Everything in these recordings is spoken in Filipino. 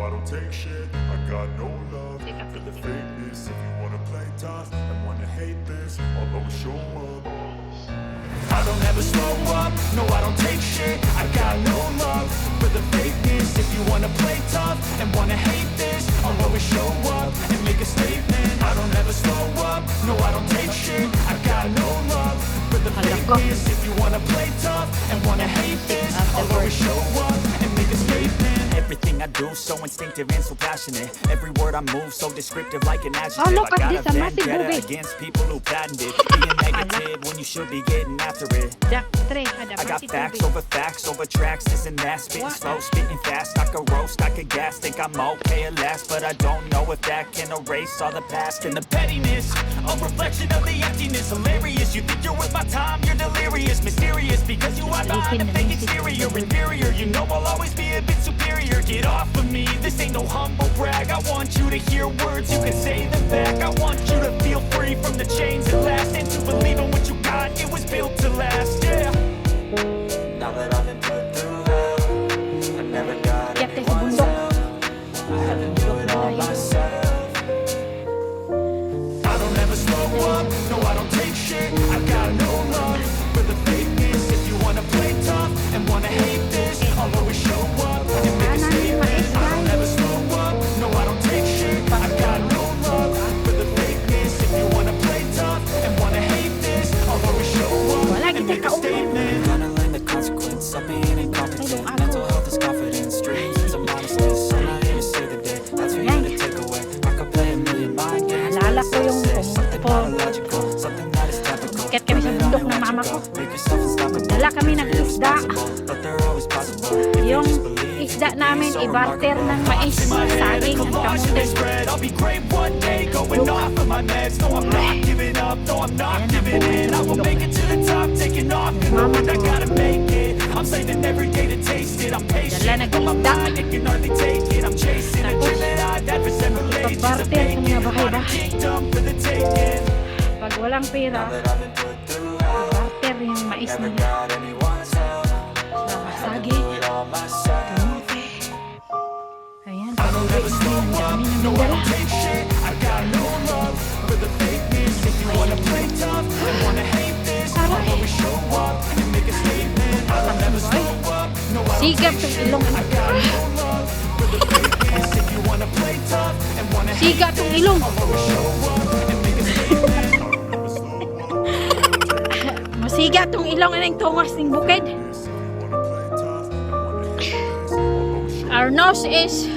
I don't take shit. I got no love for the fakeness. If you wanna play tough and wanna hate this, I'll always show up. I don't ever slow up, no I don't take shit. I got no love for the fakeness. If you wanna play tough and wanna hate this, I'll always show up and make a statement. I don't ever slow up, no I don't take shit. I got no love for the fakeness. If you wanna play tough and wanna hate this, I'll always show up and make a statement. Everything I do so instinctive and so passionate. Every word I move so descriptive like an adjective. look I got at a this, a massive vendetta movie. against people who patented being negative when you should be getting after it. I got facts over tracks, isn't that spitting slow, spitting fast, I could roast, I could gas, think I'm okay at last, but I don't know if that can erase all the past and the pettiness, a reflection of the emptiness, hilarious, you think you're worth my time, you're delirious, mysterious, because you are behind a fake exterior, inferior, you know I'll always be a bit superior, get off of me, this ain't no humble brag, I want you to hear words, you can say them back, I want you to feel free from the chains that last, and to believe in what you got, it was built to last, yeah. Now that I've been put through hell, I never got anyone's help. I had to do it all myself. I don't ever slow up, no I don't take shit. I got no love for the fakeness. If you wanna play tough and wanna hate this, I'll always show up and make a statement. I don't ever slow up, no I don't take shit. I got no love for the fakeness. If you wanna play tough and wanna hate this, I'll always show up and make a statement. Consequence of being incompetent. Mental health is confidence. Dreams is a modestness. I'm not here to save the day. That's for you to take away. I could play a million mind games. Naalala ko yung Something biological. Something that is typical. Sikat kami sa bundok ng mama ko. Make yourself unstoppable. Dala kami ng isda. But they're always possible. Yung isda namin i-barter ng mais, saging, at kamote. I'll be great one day. Going off of my meds. No, I'm not giving up. No, I'm not giving in. I will make it to the top. Taking off in the wind. I gotta make it. I'm saving every day to taste it. I'm patient. But my mind, it can hardly take it. I'm chasing a dream that I've had for several ages. A vacant kingdom for the taking. Pag walang pera, i-barter yung mais nila. Sa saging, kamote. Ayan, pag-uwi namin, ang dami namin dala. I got no love for the fakeness. If you wanna play tough and wanna hate this, I'll always show up and make a statement. I'll never slow up. No, I don't Sigap take yung shit. ilong. I got no love for the fakeness. If you wanna play tough and wanna hate Sigat yung ilong. I'll always show up and make a statement. Masigat yung ilong ng tungas ng bukid. Our nose is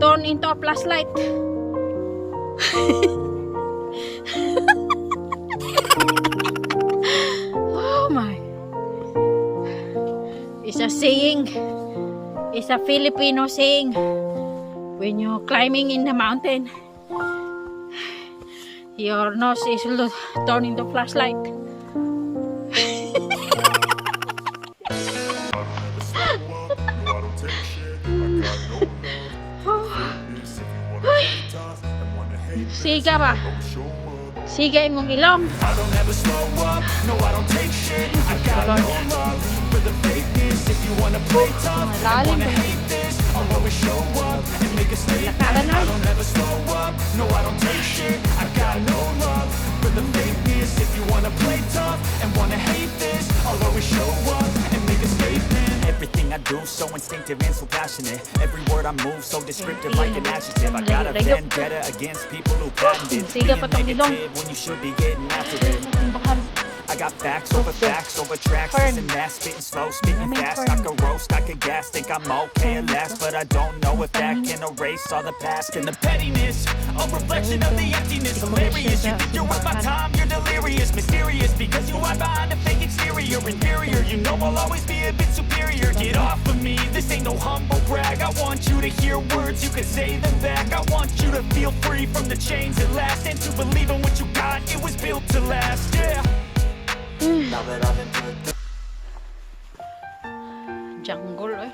turned into a flashlight. Oh my. It's a saying. It's a Filipino saying. When you're climbing in the mountain, your nose is turned into flashlight. Siga ba? Siga imong ilong. I don't ever slow up, no I don't take shit. I got no love for the fakeness. If you wanna play tough and wanna hate this, I'll always show up and make a statement. I don't ever slow up, no I don't take shit. I got no love for the fakeness. If you wanna play tough and wanna hate this, I'll always show up and make a statement. Everything I do so instinctive and so passionate. Every word I move so descriptive like an adjective. I got a vendetta against people who patented being negative when you should be getting after it. I got facts over tracks, isn't that spitting slow, spitting fast, I could roast, I could gas, think I'm okay at last, but I don't know if that can erase all the past and the pettiness, a reflection of the emptiness, hilarious, you think you're worth my time, you're delirious, mysterious, because you are behind a fake exterior, inferior, you know I'll always be a bit superior, get off of me, this ain't no humble brag, I want you to hear words, you can say them back, I want you to feel free from the chains that last, and to believe in what you got, it was built to last, yeah. Now that I've been put through. Jungle eh.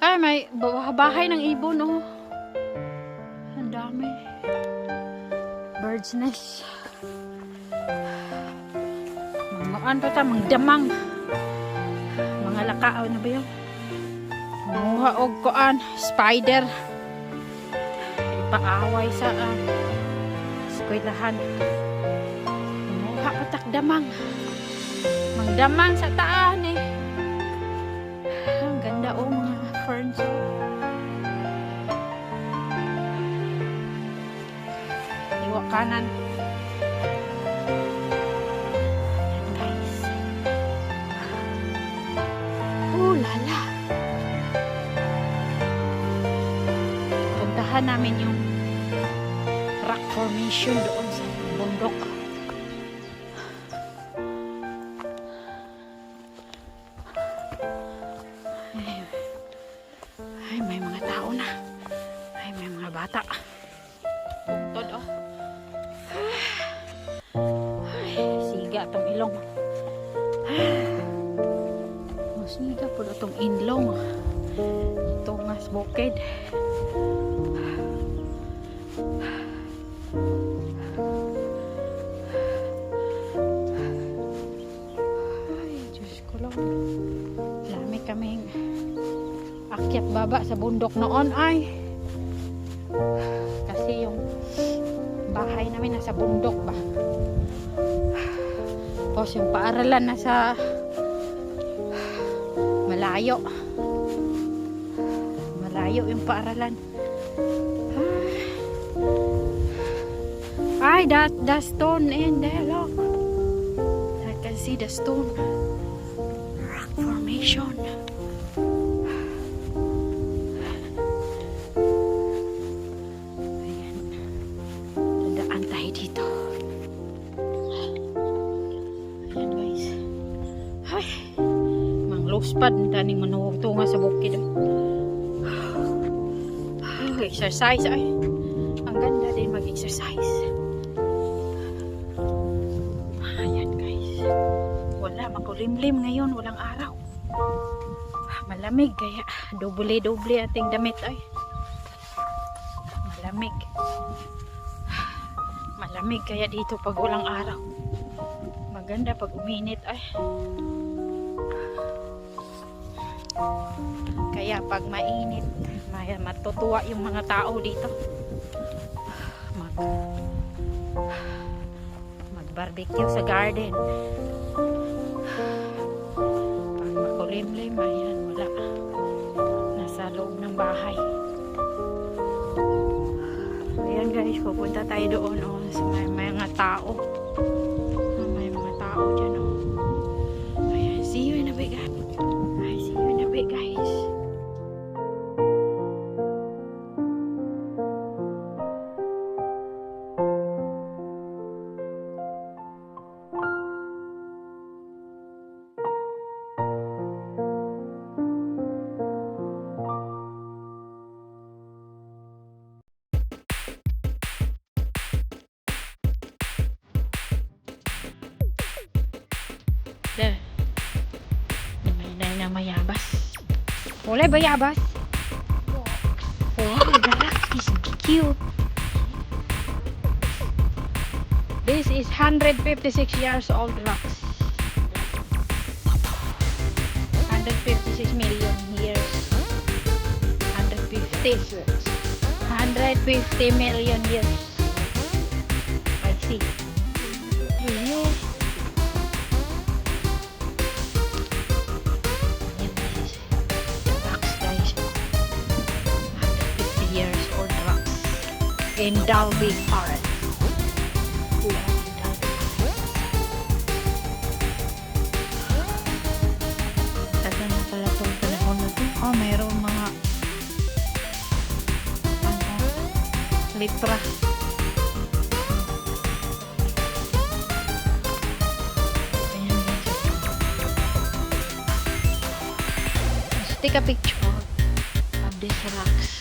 Ay, may bahay ng ibon oh. Ang dami. Bird's nest. Mga ano pa ta, mga damang. Mga lakao na ba yun? Muha og kuan, spider. Ipaaway sa eskwelahan. Muha patak damang. Mangdamang sa taan eh. Ang ganda o mga ferns. Iwa kanan. Ayan guys. Oh lala. Puntahan namin yung rock formation doon sa bundok. Ay, may mga tao na. Ay, may mga bata. Todo. Ay, siga itong ilong. Siga po itong inlong. Itong mas bukid. Ay, Diyos ko lang. Dami kaming akyat baba sa bundok noon ay. Kasi yung bahay namin nasa bundok ba. Tapos yung paaralan nasa malayo. Malayo yung paaralan. Ay, that stone in there, look. I can see the stone. Rock formation. Ayan. Dadaan tayo dito. Ayan guys. Ay. Luspad taning manutunga sa bukid. Exercise ay. Ang ganda din mag-exercise. Ayan guys. Wala makulimlim ngayon, walang araw. Malamig kaya doble ating damit ay. Malamig. Malamig kaya dito pag walang araw. Maganda pag uminit ay. Kaya pag mainit, matutuwa yung mga tao dito. Mag-barbecue sa garden. Pag makulimlim, ayan, wala. Nasa loob ng bahay. Ayan guys, pupunta tayo doon sa may mga tao. May mga tao dyan. Ayan, see you in a bit, guys. See you in a bit, guys. There. May mayabas. Wala bayabas. Oh, the rock is cute. This is 156 years old rocks. 156 million years. 150 million years. I see. Hello. In Dalby Forest. Tagal na pala itong panahon na ito. Oh, mayroong mga litra. Ayan guys. Let's take a picture of these rocks.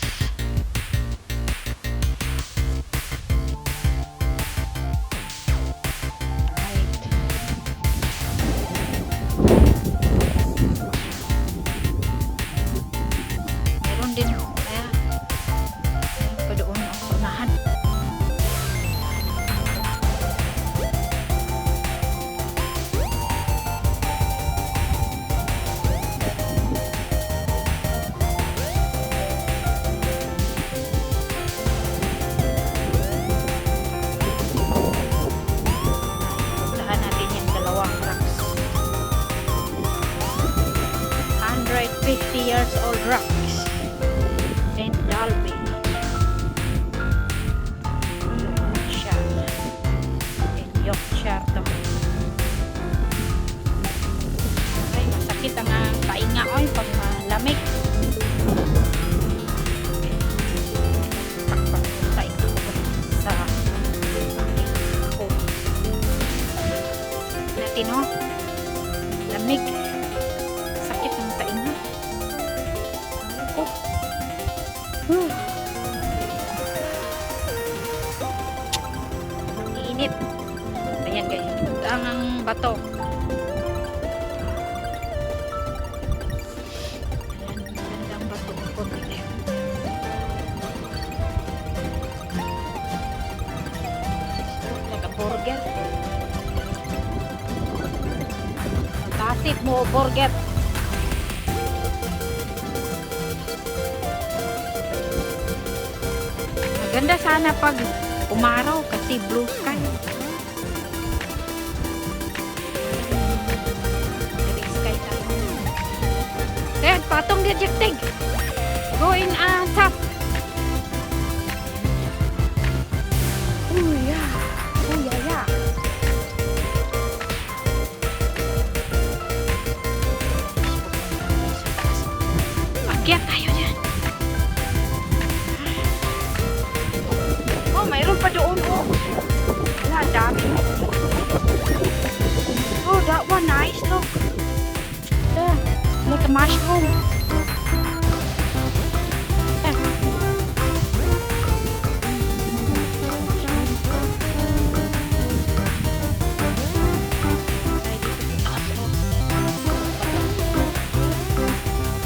bato. Ayan, magandang bato. Burger. Like a burger. Tasit mo, burger. Maganda sana pag umaraw kasi blue sky. Blue sky tayo. Red, patong dia jektig. Go in top. Oh yeah. Oh yeah, yeah. Akyat tayo dyan. Oh, mayroon pa doon. Oh. Wala, dami. Oh, that one nice. Look. There. Like a mushroom. There.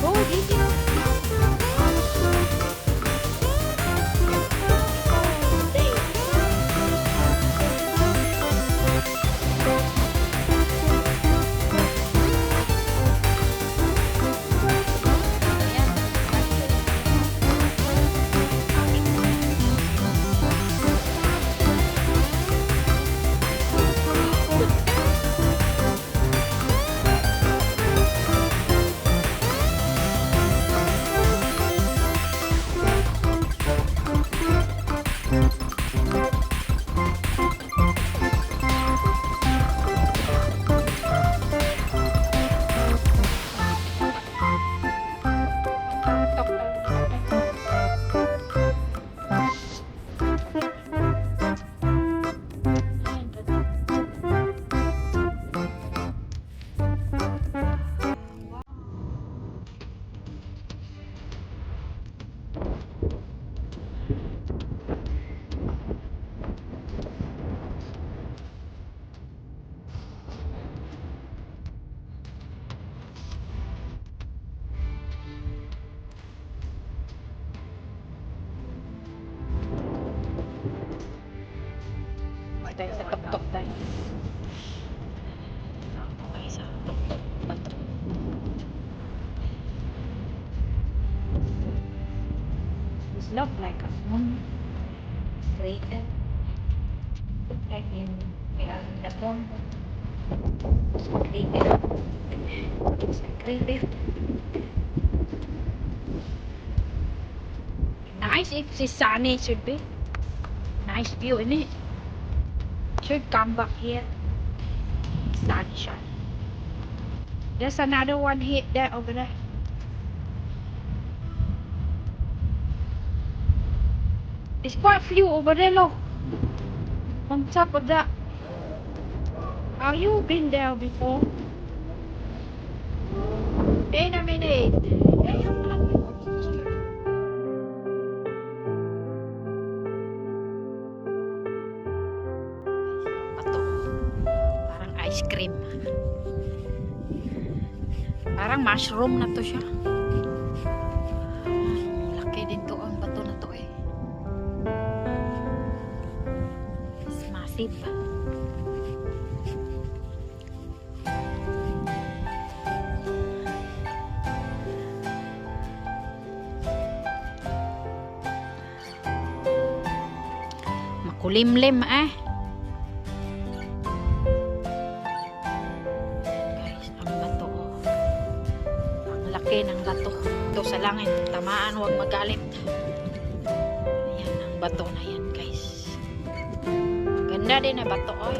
Oh, dito. Tayo sa tok-tok tayo. Okay, sa tok-tok. Bato. It's not like a moon crater. Like in the moon crater. It's a crater. Nice if it's sunny, should be. Nice view, isn't it? Should come back here. Sunshine. There's another one here there over there. There's quite a few over there, look. On top of that. Have you been there before? In a minute. Ice cream. Parang mushroom na to siya. Laki din to ang bato na to eh. It's massive. Makulimlim eh. Ng bato ito sa langit, tamaan, huwag magalit. Ayan ang bato na yan, guys. Ganda din na bato, oy.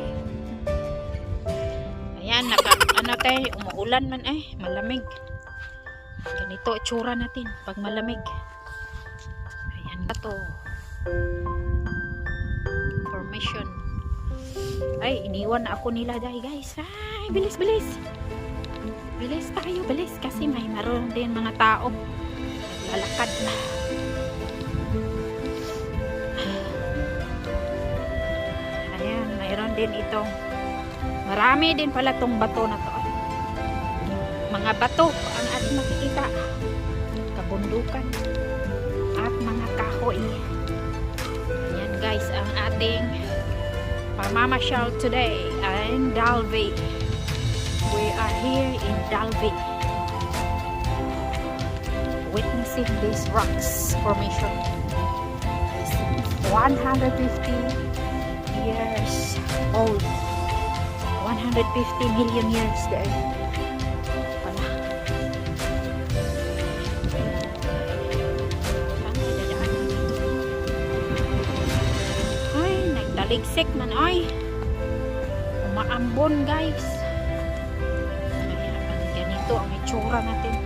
Ayan, ano tayo, umuulan man eh, malamig. Ganito itsura natin pag malamig. Ayan, bato formation. Ay, iniwan na ako nila dahil, guys. Ay, bilis, bilis. Bilis tayo, bilis. Kasi may maroon din mga tao. Naglalakad na. Ayan, mayroon din itong Marami din pala tong bato na to. Mga bato ang ating makikita. Kabundukan at mga kahoy. Yan guys ang ating pamamasyal today in Dalby. We are here in Dalby, witnessing this rocks formation. It's 150 years old. 150 million years there. Wala. Saan ay dadaanan? Ay, nagdaligsik man ay. Umaambon guys. Ganito ang itsura natin.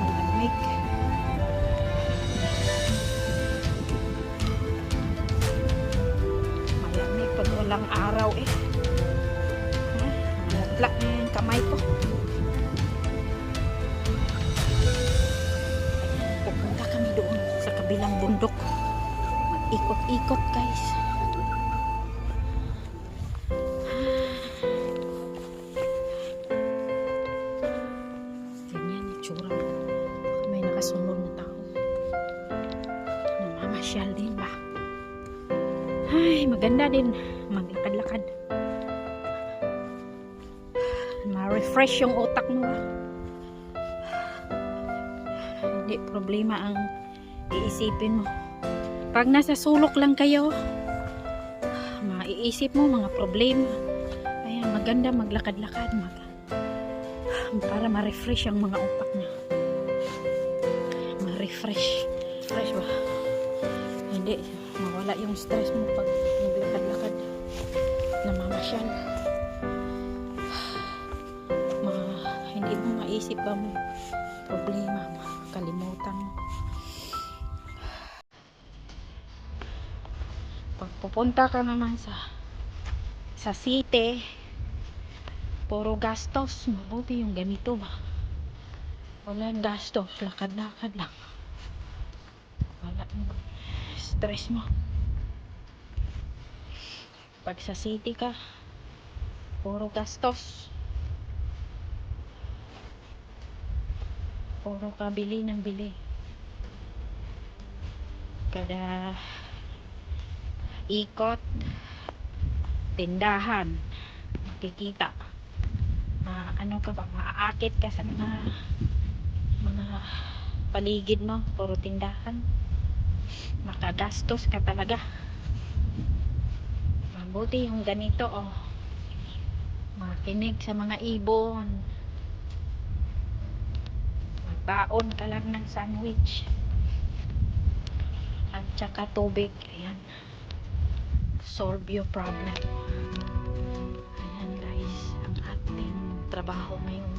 Malamig. Malamig pag walang araw eh. Namutla na yung kamay ko. Pupunta kami doon sa kabilang bundok. Mag-ikot-ikot guys. May nakasunod na tao. Namamasyal din ba? Ay, maganda din maglakad-lakad. Ma-refresh yung utak mo. Hindi problema ang iisipin mo. Pag nasa sulok lang kayo, maiisip mo mga problema. Ayan, maganda maglakad-lakad. Para ma-refresh ang mga utak niya. Ma-refresh. Fresh ba? Hindi. Mawala yung stress mo pag naglakad-lakad. Namamasyal. Hindi mo maisip ba mo problema. Kalimutan mo. Pag pupunta ka naman sa city, puro gastos. Mabuti yung ganito ba? Walang gastos. Lakad-lakad lang. Wala yung stress mo. Pag sa city ka, puro gastos. Puro ka bili ng bili. Kada ikot, tindahan, makikita. Ano ka ba, maaakit ka sa mga paligid mo, puro tindahan, makagastos ka talaga. Mabuti yung ganito makinig sa mga ibon, magbaon ka lang ng sandwich at saka tubig. Ayan, solve your problem. Ayan guys, ang ating trabaho ngayon,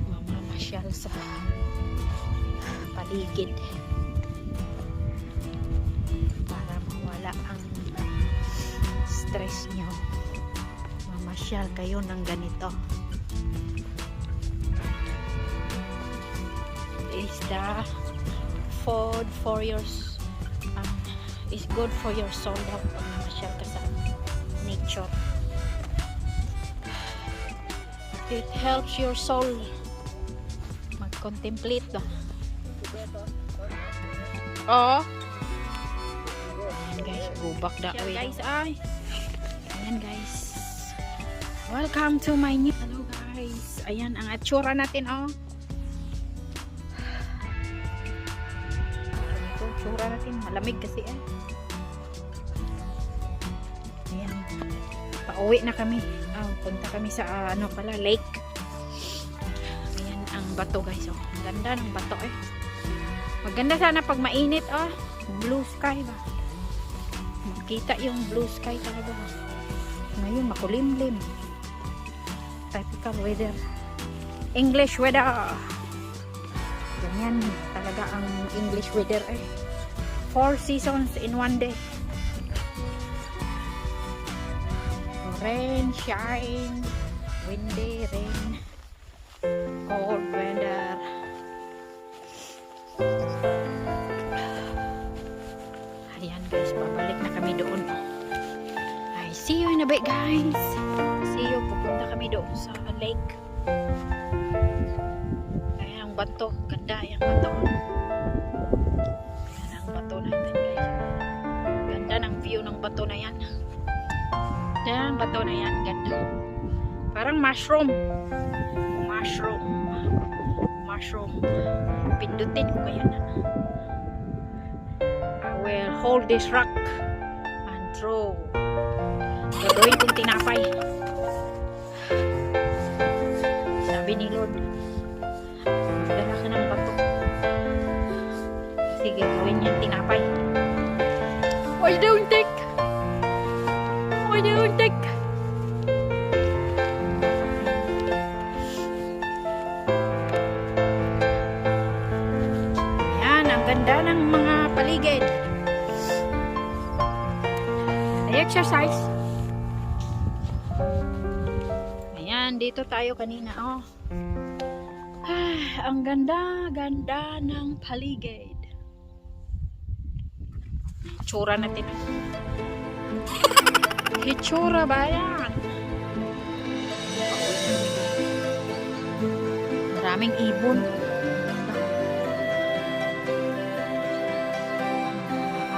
mamamasyal sa paligid para mawala ang stress nyo. Mamasyal kayo ng ganito. Is the food for your is good for your soul daw pag mamasyal ka sa nature. It helps your soul mag-contemplate ba. Oo. Ayan guys, go back that way. Guys, ayan guys. Welcome to my new. Hello guys. Ayan ang atsura natin Ito atsura natin. Malamig kasi Ayan. Pauwi na kami. Punta kami sa lake. Ayan ang bato guys. Ang ganda ng bato Maganda sana pag mainit blue sky ba. Makita yung blue sky talaga ba. Ngayon makulimlim. Tropical weather. English weather. Ganyan talaga ang English weather 4 seasons in one day. Rain, shine, windy, rain, cold weather. Ayan guys, pabalik na kami doon. I see you in a bit guys. See you. kami doon sa lake. Ayan ang bato. Ganda yung bato. Ayan ang bato natin guys. Ganda ng view ng bato na yan. Ayan, bato na yan. Ganda. Parang mushroom. Mushroom. Pindutin ko kaya na. I will hold this rock and throw. Gagawin kong tinapay. Sabi ni Lord, dala ka ng bato. Sige, gawin niyang tinapay. Why don't take? Ayan, ang ganda ng mga paligid. I-exercise. Ayan, dito tayo kanina. Oh. Ang ganda ng paligid. Itsura natin. Itsura ba yan? Maraming ibon.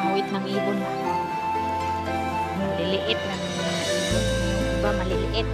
Awit ng ibon. Maliliit lang. Iba maliliit.